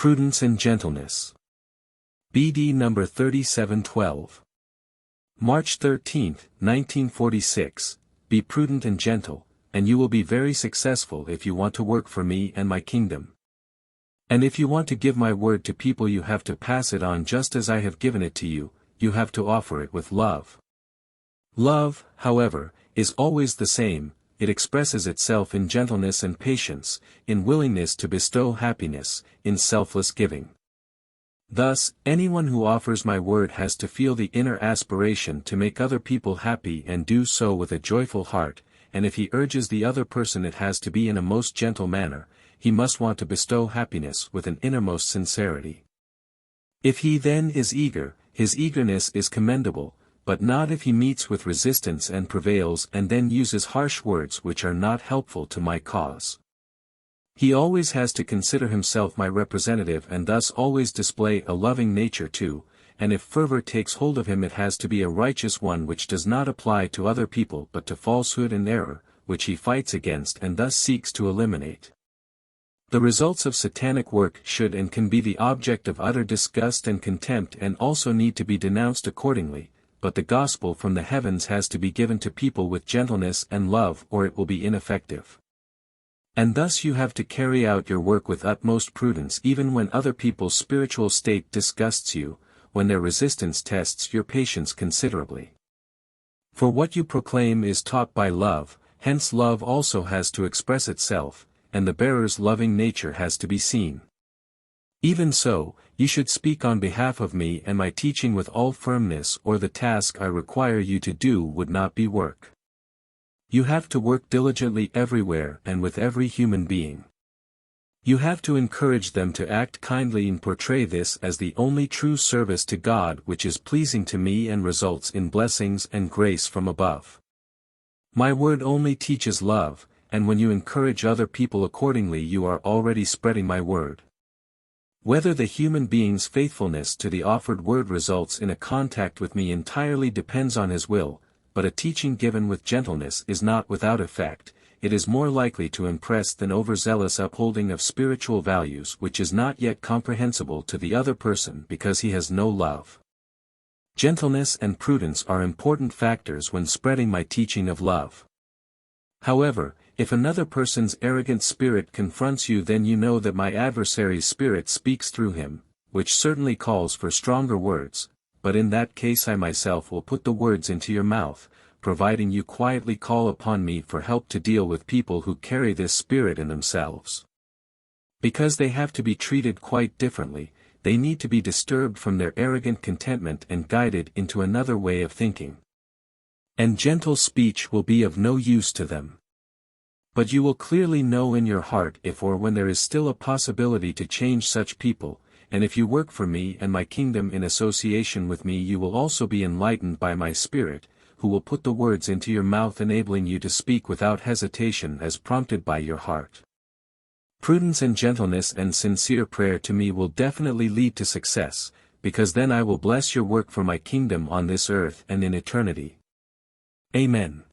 Prudence and gentleness. BD number 3712. March 13, 1946. Be prudent and gentle, and you will be very successful if you want to work for me and my kingdom. And if you want to give my word to people, you have to pass it on just as I have given it to you. You have to offer it with love. Love, however, is always the same. It expresses itself in gentleness and patience, in willingness to bestow happiness, in selfless giving. Thus, anyone who offers my word has to feel the inner aspiration to make other people happy and do so with a joyful heart, and if he urges the other person, it has to be in a most gentle manner. He must want to bestow happiness with an innermost sincerity. If he then is eager, his eagerness is commendable, but not if he meets with resistance and prevails and then uses harsh words which are not helpful to my cause. He always has to consider himself my representative and thus always display a loving nature too, and if fervor takes hold of him, it has to be a righteous one which does not apply to other people but to falsehood and error, which he fights against and thus seeks to eliminate. The results of satanic work should and can be the object of utter disgust and contempt and also need to be denounced accordingly, but the gospel from the heavens has to be given to people with gentleness and love, or it will be ineffective. And thus you have to carry out your work with utmost prudence even when other people's spiritual state disgusts you, when their resistance tests your patience considerably. For what you proclaim is taught by love, hence love also has to express itself, and the bearer's loving nature has to be seen. Even so, you should speak on behalf of me and my teaching with all firmness, or the task I require you to do would not be work. You have to work diligently everywhere and with every human being. You have to encourage them to act kindly and portray this as the only true service to God which is pleasing to me and results in blessings and grace from above. My word only teaches love, and when you encourage other people accordingly, you are already spreading my word. Whether the human being's faithfulness to the offered word results in a contact with me entirely depends on his will, but a teaching given with gentleness is not without effect. It is more likely to impress than overzealous upholding of spiritual values which is not yet comprehensible to the other person because he has no love. Gentleness and prudence are important factors when spreading my teaching of love. However, if another person's arrogant spirit confronts you, then you know that my adversary's spirit speaks through him, which certainly calls for stronger words, but in that case I myself will put the words into your mouth, providing you quietly call upon me for help to deal with people who carry this spirit in themselves. Because they have to be treated quite differently, they need to be disturbed from their arrogant contentment and guided into another way of thinking. And gentle speech will be of no use to them. But you will clearly know in your heart if or when there is still a possibility to change such people, and if you work for me and my kingdom in association with me, you will also be enlightened by my Spirit, who will put the words into your mouth, enabling you to speak without hesitation as prompted by your heart. Prudence and gentleness and sincere prayer to me will definitely lead to success, because then I will bless your work for my kingdom on this earth and in eternity. Amen.